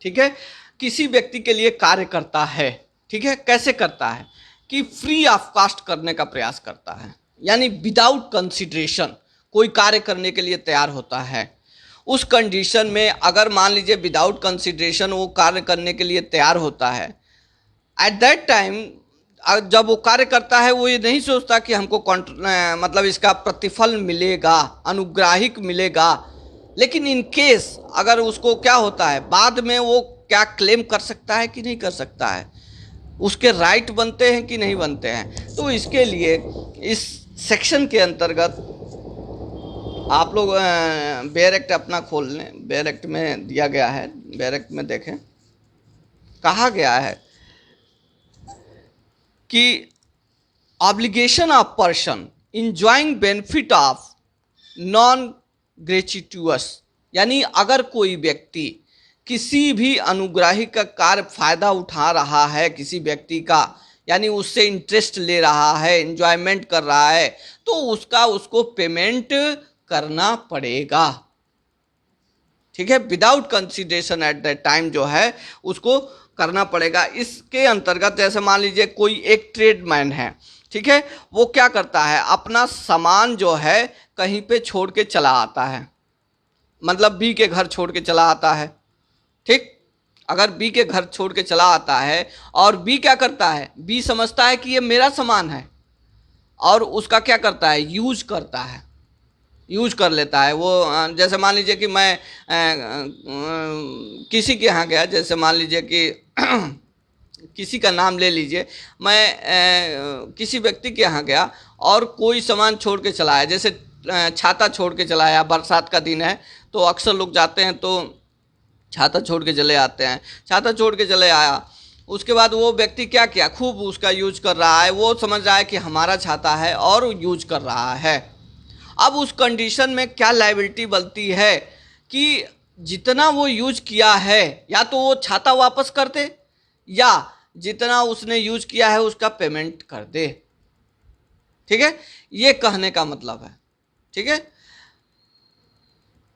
ठीक है, किसी व्यक्ति के लिए कार्य करता है, ठीक है, कैसे करता है कि फ्री ऑफ कॉस्ट करने का प्रयास करता है, यानी विदाउट कंसिडरेशन कोई कार्य करने के लिए तैयार होता है। उस कंडीशन में अगर मान लीजिए विदाउट कंसिडरेशन वो कार्य करने के लिए तैयार होता है, एट दैट टाइम जब वो कार्य करता है वो ये नहीं सोचता कि हमको मतलब इसका प्रतिफल मिलेगा, अनुग्राहिक मिलेगा। लेकिन इन केस अगर उसको क्या होता है, बाद में वो क्या क्लेम कर सकता है कि नहीं कर सकता है, उसके राइट बनते हैं कि नहीं बनते हैं। तो इसके लिए इस सेक्शन के अंतर्गत आप लोग बेयर एक्ट अपना खोल लें, बेयर एक्ट में दिया गया है, बेयर एक्ट में देखें, कहा गया है कि obligation of person enjoying benefit of non gratuitous, यानी अगर कोई व्यक्ति किसी भी अनुग्राही का कार्य फायदा उठा रहा है किसी व्यक्ति का, यानी उससे इंटरेस्ट ले रहा है, एंजॉयमेंट कर रहा है, तो उसको पेमेंट करना पड़ेगा। ठीक है, without consideration eight that time जो है उसको करना पड़ेगा। इसके अंतर्गत जैसे मान लीजिए कोई एक ट्रेडमैन है, ठीक है, वो क्या करता है, अपना सामान जो है कहीं पे छोड़ के चला आता है, मतलब बी के घर छोड़ के चला आता है। ठीक, अगर बी के घर छोड़ के चला आता है और बी क्या करता है, बी समझता है कि ये मेरा सामान है और उसका क्या करता है, यूज करता है, यूज कर लेता है वो। जैसे मान लीजिए कि मैं किसी के यहाँ गया, जैसे मान लीजिए कि किसी का नाम ले लीजिए, मैं किसी व्यक्ति के यहाँ गया और कोई सामान छोड़ के चला आया, जैसे छाता छोड़ के चला आया, बरसात का दिन है तो अक्सर लोग जाते हैं तो छाता छोड़ के चले आते हैं, छाता छोड़ के चले आया, उसके बाद वो व्यक्ति क्या किया, खूब उसका यूज कर रहा है, वो समझ रहा है कि हमारा छाता है और यूज कर रहा है। अब उस कंडीशन में क्या लायबिलिटी बनती है कि जितना वो यूज किया है या तो वो छाता वापस कर दे, या जितना उसने यूज किया है उसका पेमेंट कर दे। ठीक है, ये कहने का मतलब है। ठीक है,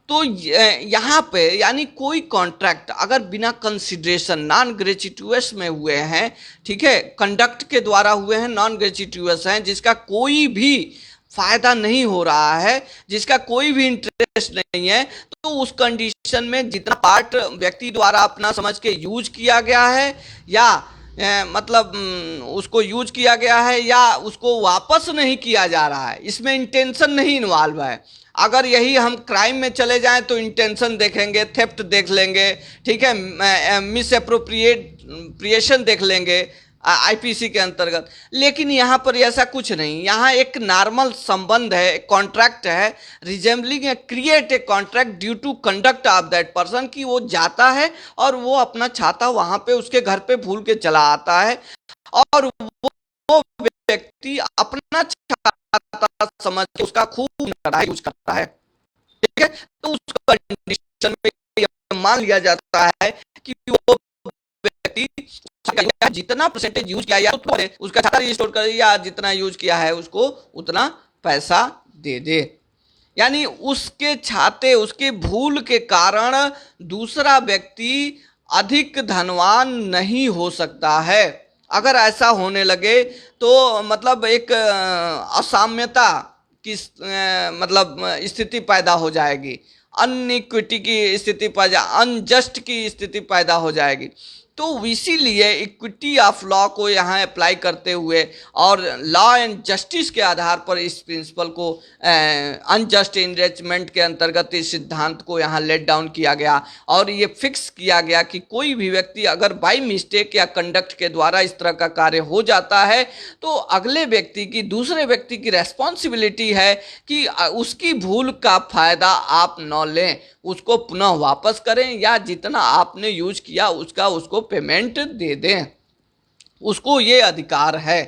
तो यहाँ पे यानी कोई कॉन्ट्रैक्ट अगर बिना कंसिडरेशन नॉन ग्रेचुइटस में हुए हैं, ठीक है, कंडक्ट के द्वारा हुए हैं, नॉन ग्रेचुइटस हैं, जिसका कोई भी फायदा नहीं हो रहा है, जिसका कोई भी इंटरेस्ट नहीं है, तो उस कंडीशन में जितना पार्ट व्यक्ति द्वारा अपना समझ के यूज किया गया है, या मतलब उसको यूज किया गया है, या उसको वापस नहीं किया जा रहा है, इसमें इंटेंशन नहीं इन्वॉल्व है। अगर यही हम क्राइम में चले जाएं तो इंटेंशन देखेंगे, थेफ्ट देख लेंगे, ठीक है, मिस एप्रोप्रिएशन देख लेंगे आईपीसी के अंतर्गत। लेकिन यहाँ पर ऐसा कुछ नहीं, यहाँ एक नॉर्मल संबंध है, कॉन्ट्रैक्ट है, resembling create a contract due to conduct of that person, कि वो जाता है और वो अपना छाता वहाँ पे उसके घर पे भूल के चला आता है, और वो व्यक्ति अपना छाता समझ के उसका खूब यूज करता है। ठीक है, तो उस कंडीशन में मान लिया जाता है कि वो व्यक्ति जितना परसेंटेज यूज किया या तो उसका छाता रिस्टोर करे, या जितना यूज किया है उसको उतना पैसा दे दे। यानी उसके छाते, उसके भूल के कारण दूसरा व्यक्ति अधिक धनवान नहीं हो सकता है। अगर ऐसा होने लगे तो मतलब एक असाम्यता की मतलब स्थिति पैदा हो जाएगी, अनइक्विटी की स्थिति पैदा, अनजस्ट की स्थिति पैदा हो जाएगी। तो इसीलिए इक्विटी ऑफ लॉ को यहाँ अप्लाई करते हुए और लॉ एंड जस्टिस के आधार पर इस प्रिंसिपल को अनजस्ट इनरिचमेंट के अंतर्गत इस सिद्धांत को यहाँ लेट डाउन किया गया, और ये फिक्स किया गया कि कोई भी व्यक्ति अगर बाय मिस्टेक या कंडक्ट के द्वारा इस तरह का कार्य हो जाता है तो अगले व्यक्ति की, दूसरे व्यक्ति की रेस्पॉन्सिबिलिटी है कि उसकी भूल का फायदा आप न लें, उसको पुनः वापस करें, या जितना आपने यूज किया उसका उसको पेमेंट दे दें, उसको ये अधिकार है।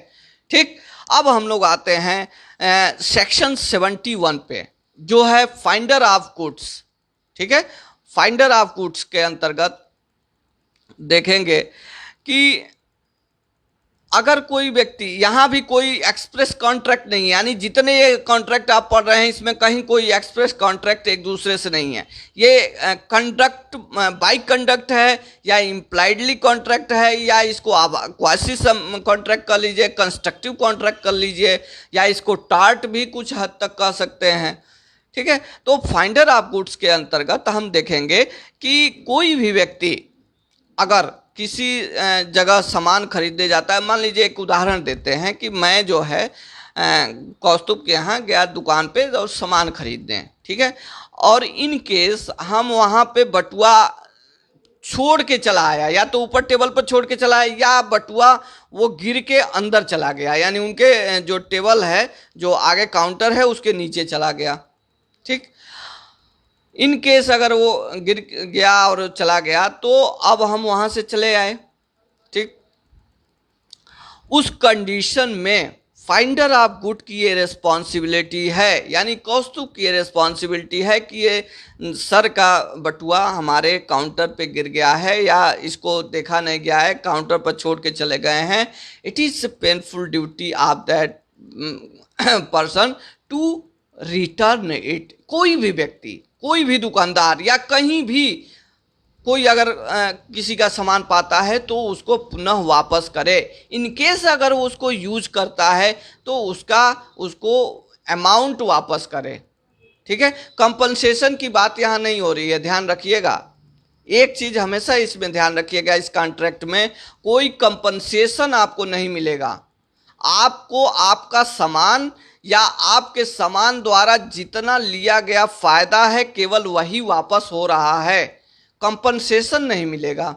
ठीक, अब हम लोग आते हैं सेक्शन 71 पे, जो है फाइंडर ऑफ गुड्स। ठीक है, फाइंडर ऑफ गुड्स के अंतर्गत देखेंगे कि अगर कोई व्यक्ति, यहाँ भी कोई एक्सप्रेस कॉन्ट्रैक्ट नहीं है, यानी जितने ये कॉन्ट्रैक्ट आप पढ़ रहे हैं इसमें कहीं कोई एक्सप्रेस कॉन्ट्रैक्ट एक दूसरे से नहीं है। ये कंडक्ट बाई कंडक्ट है, या इम्प्लाइडली कॉन्ट्रैक्ट है, या इसको आप क्वासी कॉन्ट्रैक्ट कर लीजिए, कंस्ट्रक्टिव कॉन्ट्रैक्ट कर लीजिए, या इसको टार्ट भी कुछ हद तक कह सकते हैं। ठीक है, तो फाइंडर ऑफ गुड्स के अंतर्गत हम देखेंगे कि कोई भी व्यक्ति अगर किसी जगह सामान खरीदने जाता है, मान लीजिए एक उदाहरण देते हैं कि मैं जो है कौस्तुभ के यहाँ गया दुकान पे और सामान खरीदने, ठीक है, और इन केस हम वहाँ पे बटुआ छोड़ के चला आया, या तो ऊपर टेबल पर छोड़ के चला आया, या बटुआ वो गिर के अंदर चला गया, यानी उनके जो टेबल है, जो आगे काउंटर है, उसके नीचे चला गया। ठीक, इन केस अगर वो गिर गया और चला गया तो अब हम वहाँ से चले आए। ठीक, उस कंडीशन में फाइंडर ऑफ गुड की ये रिस्पॉन्सिबिलिटी है, यानी कौस्तुभ की ये रिस्पॉन्सिबिलिटी है कि ये सर का बटुआ हमारे काउंटर पे गिर गया है, या इसको देखा नहीं गया है, काउंटर पर छोड़ के चले गए हैं। It is painful duty of that person to return it. कोई भी व्यक्ति, कोई भी दुकानदार, या कहीं भी कोई अगर किसी का सामान पाता है तो उसको पुनः वापस करे। इन केस अगर वो उसको यूज करता है तो उसको अमाउंट वापस करे। ठीक है, कंपनसेशन की बात यहाँ नहीं हो रही है, ध्यान रखिएगा। एक चीज़ हमेशा इसमें ध्यान रखिएगा, इस कॉन्ट्रैक्ट में कोई कंपनसेशन आपको नहीं मिलेगा। आपको आपका सामान या आपके सामान द्वारा जितना लिया गया फायदा है केवल वही वापस हो रहा है, कंपनसेशन नहीं मिलेगा।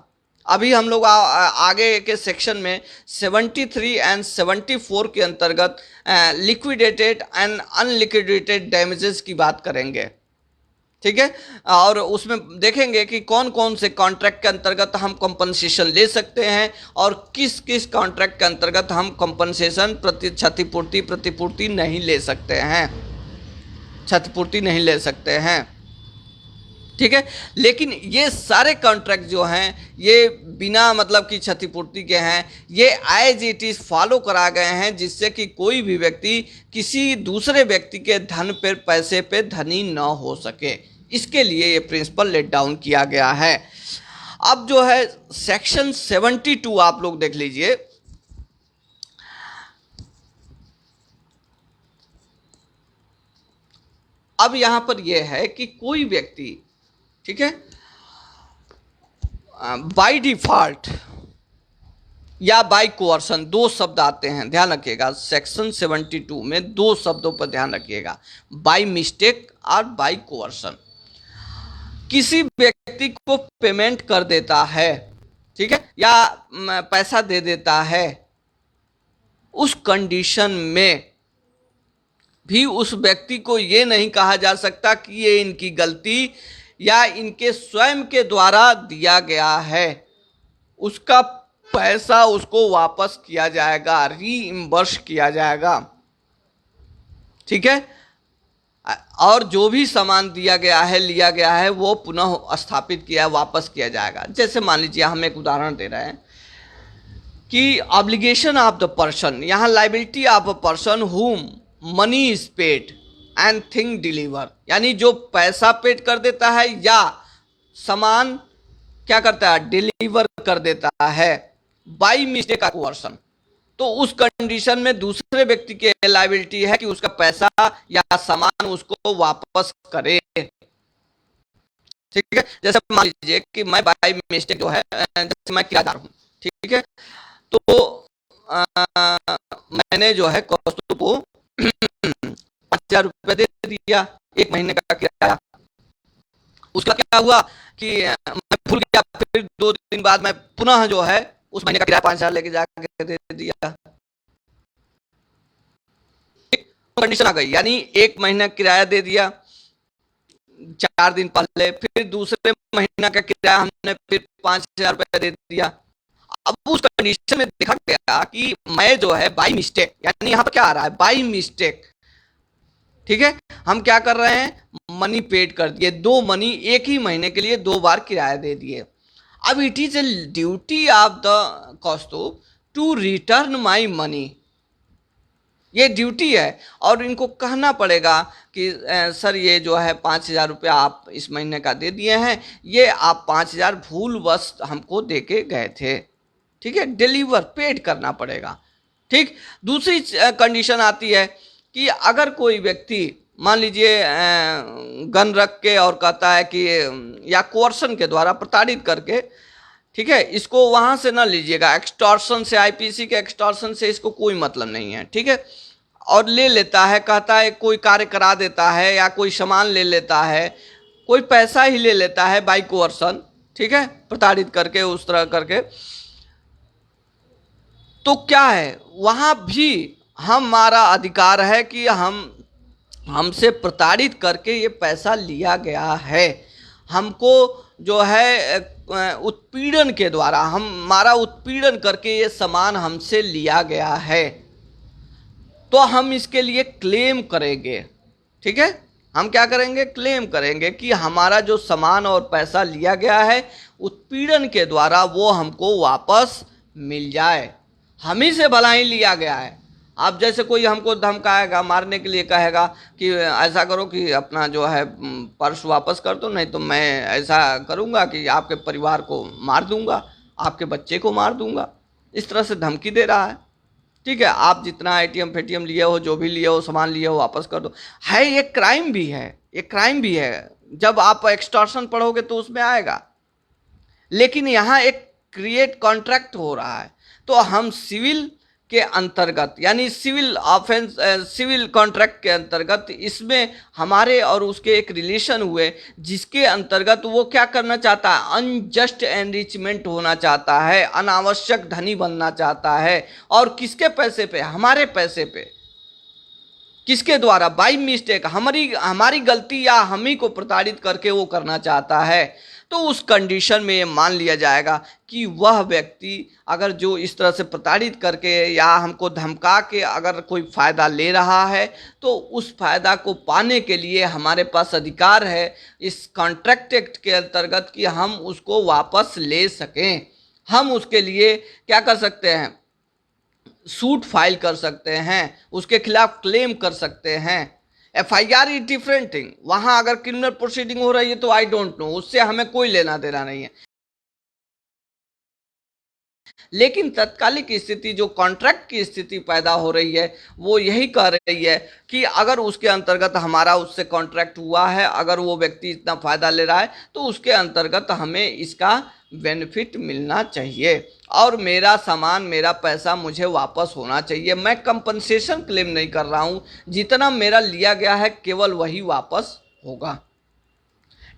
अभी हम लोग आगे के सेक्शन में 73 एंड 74 के अंतर्गत लिक्विडेटेड एंड अनलिक्विडेटेड डैमेजेस की बात करेंगे। ठीक है, और उसमें देखेंगे कि कौन कौन से कॉन्ट्रैक्ट के अंतर्गत हम कंपनसेशन ले सकते हैं और किस किस कॉन्ट्रैक्ट के अंतर्गत हम कंपनसेशन क्षतिपूर्ति प्रतिपूर्ति नहीं ले सकते हैं, क्षतिपूर्ति नहीं ले सकते हैं। ठीक है। लेकिन ये सारे कॉन्ट्रैक्ट जो हैं ये बिना मतलब की क्षतिपूर्ति के हैं, ये एज इट इज फॉलो करा गए हैं, जिससे कि कोई भी व्यक्ति किसी दूसरे व्यक्ति के धन पर पैसे पे धनी न हो सके। इसके लिए ये प्रिंसिपल लेट डाउन किया गया है। अब जो है सेक्शन 72 आप लोग देख लीजिए। अब यहां पर यह है कि कोई व्यक्ति, ठीक है, बाय डिफॉल्ट या बाय कोअर्शन, दो शब्द आते हैं, ध्यान रखिएगा। सेक्शन 72 में दो शब्दों पर ध्यान रखिएगा, बाय मिस्टेक और बाय कोअर्शन। किसी व्यक्ति को पेमेंट कर देता है, ठीक है, या पैसा दे देता है, उस कंडीशन में भी उस व्यक्ति को ये नहीं कहा जा सकता कि ये इनकी गलती या इनके स्वयं के द्वारा दिया गया है। उसका पैसा उसको वापस किया जाएगा, रीइंबर्स किया जाएगा, ठीक है। और जो भी सामान दिया गया है, लिया गया है, वो पुनः स्थापित किया, वापस किया जाएगा। जैसे मान लीजिए हम एक उदाहरण दे रहे हैं कि ऑब्लिगेशन ऑफ द पर्सन, यहाँ liability of a person whom money is paid and thing deliver, यानी जो पैसा पेड कर देता है या सामान क्या करता है, डिलीवर कर देता है बाई मिस्टेक कोअर्शन, तो उस कंडीशन में दूसरे व्यक्ति के लायबिलिटी है कि उसका पैसा या सामान उसको वापस करे, ठीक है। जैसे मान लीजिए कि मैं बाई मिस्टेक जो है, जैसे मैं किराएदार हूं, ठीक है, तो मैंने जो है कौस्तुभ को 5,000 रुपये दे दिया, एक महीने का किराया। उसका क्या हुआ कि मैं भूल गया, फिर 2 दिन बाद मैं पुनः जो है उस महीने का किराया 5,000 लेके जाके दे दिया, कंडीशन आ गई, यानी एक महीना किराया दे दिया 4 दिन पहले, फिर दूसरे महीना का किराया हमने फिर 5,000 रुपये दे दिया। अब उस कंडीशन में देखा गया कि मैं जो है बाई मिस्टेक, यानी यहाँ पर क्या आ रहा है, बाई मिस्टेक, ठीक है, हम क्या कर रहे हैं, मनी पेड कर दिए, दो मनी एक ही महीने के लिए 2 बार किराया दे दिए। अब it is a duty of the Kaustubh to return my money, ये ड्यूटी है, और इनको कहना पड़ेगा कि सर ये जो है 5,000 रुपया आप इस महीने का दे दिए हैं, ये आप 5,000 भूलवश हमको दे के गए थे, ठीक है, डिलीवर पेड करना पड़ेगा, ठीक। दूसरी कंडीशन आती है कि अगर कोई व्यक्ति मान लीजिए गन रख के और कहता है कि या कोर्सन के द्वारा प्रताड़ित करके, ठीक है, इसको वहां से ना लीजिएगा, एक्सटॉर्शन से, आईपीसी के एक्सटॉर्शन से इसको कोई मतलब नहीं है, ठीक है, और ले लेता है, कहता है कोई कार्य करा देता है या कोई सामान ले लेता है, कोई पैसा ही ले लेता है बाई कोर्सन, ठीक है, प्रताड़ित करके उस तरह करके, तो क्या है, वहां भी हमारा अधिकार है कि हमसे प्रताड़ित करके ये पैसा लिया गया है, हमको जो है उत्पीड़न के द्वारा, हमारा उत्पीड़न करके ये सामान हमसे लिया गया है, तो हम इसके लिए क्लेम करेंगे, ठीक है, हम क्या करेंगे, क्लेम करेंगे कि हमारा जो सामान और पैसा लिया गया है उत्पीड़न के द्वारा वो हमको वापस मिल जाए, हम ही से भला ही लिया गया है। आप जैसे कोई हमको धमकाएगा, मारने के लिए कहेगा कि ऐसा करो कि अपना जो है पर्स वापस कर दो, नहीं तो मैं ऐसा करूँगा कि आपके परिवार को मार दूंगा, आपके बच्चे को मार दूंगा, इस तरह से धमकी दे रहा है, ठीक है, आप जितना एटीएम फेटीएम लिए हो, जो भी लिए हो, सामान लिए हो, वापस कर दो, है ये क्राइम भी है, ये क्राइम भी है, जब आप एक्सटॉर्शन पढ़ोगे तो उसमें आएगा। लेकिन यहाँ एक क्रिएट कॉन्ट्रैक्ट हो रहा है, तो हम सिविल के अंतर्गत, यानी सिविल ऑफेंस, सिविल कॉन्ट्रैक्ट के अंतर्गत इसमें हमारे और उसके एक रिलेशन हुए, जिसके अंतर्गत वो क्या करना चाहता है, अनजस्ट एनरिचमेंट होना चाहता है, अनावश्यक धनी बनना चाहता है, और किसके पैसे पे, हमारे पैसे पे, किसके द्वारा, बाई मिस्टेक, हमारी गलती या हम ही को प्रताड़ित करके वो करना चाहता है। तो उस कंडीशन में ये मान लिया जाएगा कि वह व्यक्ति अगर जो इस तरह से प्रताड़ित करके या हमको धमका के अगर कोई फ़ायदा ले रहा है, तो उस फ़ायदा को पाने के लिए हमारे पास अधिकार है इस कॉन्ट्रैक्ट एक्ट के अंतर्गत कि हम उसको वापस ले सकें। हम उसके लिए क्या कर सकते हैं, सूट फाइल कर सकते हैं, उसके खिलाफ क्लेम कर सकते हैं। FIR इज डिफरेंट थिंग, वहां अगर क्रिमिनल प्रोसीडिंग हो रही है तो आई डोंट नो, उससे हमें कोई लेना देना नहीं है। लेकिन तत्कालिक स्थिति जो कॉन्ट्रैक्ट की स्थिति पैदा हो रही है वो यही कह रही है कि अगर उसके अंतर्गत हमारा उससे कॉन्ट्रैक्ट हुआ है, अगर वो व्यक्ति इतना फ़ायदा ले रहा है तो उसके अंतर्गत हमें इसका बेनिफिट मिलना चाहिए और मेरा सामान, मेरा पैसा मुझे वापस होना चाहिए। मैं कंपनसेशन क्लेम नहीं कर रहा हूँ, जितना मेरा लिया गया है केवल वही वापस होगा।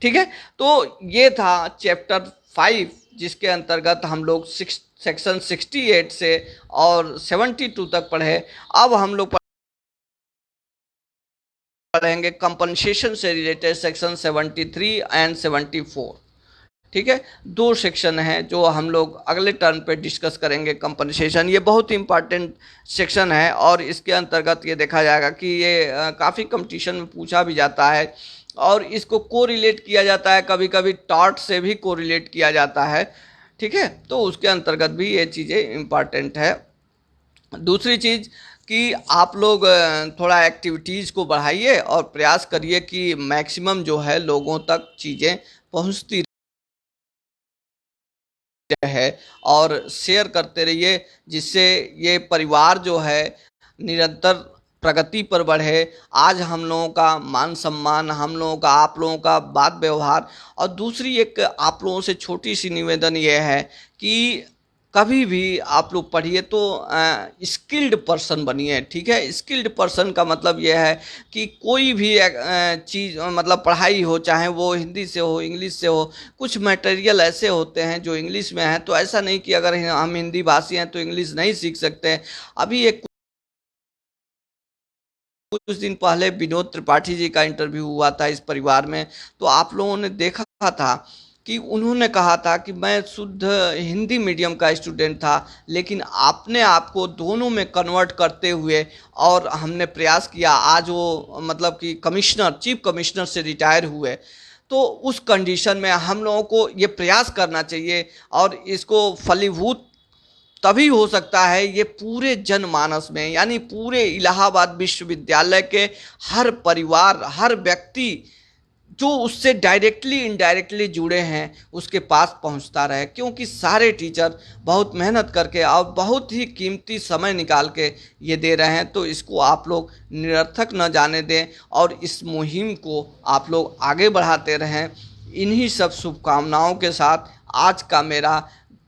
ठीक है, तो ये था चैप्टर 5 जिसके अंतर्गत हम लोग सेक्शन 68 से और 72 तक पढ़े। अब हम लोग पढ़ेंगे कंपनसेशन से रिलेटेड सेक्शन 73 एंड 74। ठीक है, दो सेक्शन हैं जो हम लोग अगले टर्न पे डिस्कस करेंगे। कंपनसेशन ये बहुत ही इंपॉर्टेंट सेक्शन है और इसके अंतर्गत ये देखा जाएगा कि ये काफ़ी कंपटीशन में पूछा भी जाता है और इसको कोरिलेट किया जाता है, कभी कभी टॉर्ट से भी कोरिलेट किया जाता है। ठीक है, तो उसके अंतर्गत भी ये चीज़ें इम्पॉर्टेंट है। दूसरी चीज़ कि आप लोग थोड़ा एक्टिविटीज़ को बढ़ाइए और प्रयास करिए कि मैक्सिमम जो है लोगों तक चीज़ें पहुंचती है और शेयर करते रहिए, जिससे ये परिवार जो है निरंतर प्रगति पर बढ़े। आज हम लोगों का मान सम्मान, हम लोगों का, आप लोगों का बात व्यवहार, और दूसरी एक आप लोगों से छोटी सी निवेदन ये है कि कभी भी आप लोग पढ़िए तो स्किल्ड पर्सन बनिए। ठीक है, स्किल्ड पर्सन का मतलब यह है कि कोई भी चीज़ मतलब पढ़ाई हो, चाहे वो हिंदी से हो, इंग्लिश से हो, कुछ मटेरियल ऐसे होते हैं जो इंग्लिश में है, तो ऐसा नहीं कि अगर हम हिंदी भाषी हैं तो इंग्लिश नहीं सीख सकते। अभी एक कुछ दिन पहले विनोद त्रिपाठी जी का इंटरव्यू हुआ था इस परिवार में, तो आप लोगों ने देखा था कि उन्होंने कहा था कि मैं शुद्ध हिंदी मीडियम का स्टूडेंट था, लेकिन आपने आपको दोनों में कन्वर्ट करते हुए और हमने प्रयास किया। आज वो मतलब कि कमिश्नर, चीफ कमिश्नर से रिटायर हुए। तो उस कंडीशन में हम लोगों को ये प्रयास करना चाहिए और इसको फलीभूत तभी हो सकता है ये पूरे जनमानस में, यानी पूरे इलाहाबाद विश्वविद्यालय के हर परिवार, हर व्यक्ति जो उससे डायरेक्टली इनडायरेक्टली जुड़े हैं उसके पास पहुंचता रहे, क्योंकि सारे टीचर बहुत मेहनत करके और बहुत ही कीमती समय निकाल के ये दे रहे हैं। तो इसको आप लोग निरर्थक न जाने दें और इस मुहिम को आप लोग आगे बढ़ाते रहें। इन्हीं सब शुभकामनाओं के साथ आज का मेरा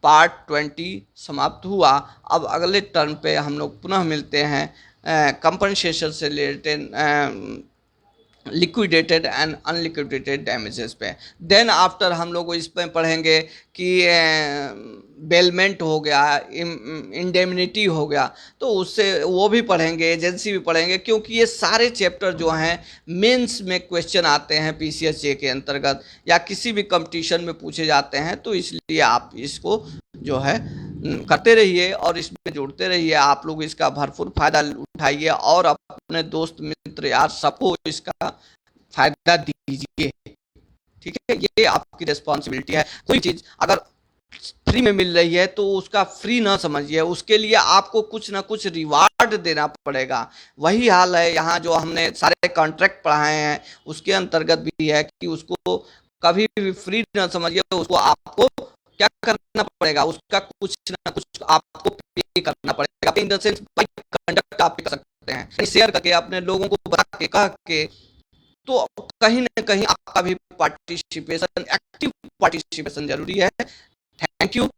पार्ट 20 समाप्त हुआ। अब अगले टर्न पे हम लोग पुनः मिलते हैं कंपनसेशन से related liquidated and unliquidated damages पे। देन आफ्टर हम लोग इसमें पढ़ेंगे कि बेलमेंट हो गया, इंडेमनिटी हो गया, तो उससे वो भी पढ़ेंगे, एजेंसी भी पढ़ेंगे, क्योंकि ये सारे चैप्टर जो हैं मेंस में क्वेश्चन आते हैं PCSJ के अंतर्गत या किसी भी कंपटीशन में पूछे जाते हैं। तो इसलिए आप इसको जो है करते रहिए और इसमें जुड़ते रहिए। आप लोग इसका भरपूर फायदा उठाइए और अपने दोस्त मित्र यार सबको इसका फायदा दीजिए। ठीक है, ये आपकी रिस्पॉन्सिबिलिटी है। कोई चीज अगर फ्री में मिल रही है तो उसका फ्री ना समझिए, उसके लिए आपको कुछ ना कुछ रिवार्ड देना पड़ेगा। वही हाल है यहाँ जो हमने सारे कॉन्ट्रैक्ट पढ़ाए हैं उसके अंतर्गत भी है कि उसको कभी भी फ्री ना समझिए, उसको आपको क्या करना पड़ेगा, उसका कुछ ना कुछ आपको पे करना पड़ेगा। In the sense by conduct आप कर सकते हैं, शेयर करके अपने लोगों को बता के, कह के, तो कहीं ना कहीं आपका भी पार्टिसिपेशन, एक्टिव पार्टिसिपेशन जरूरी है। Thank you.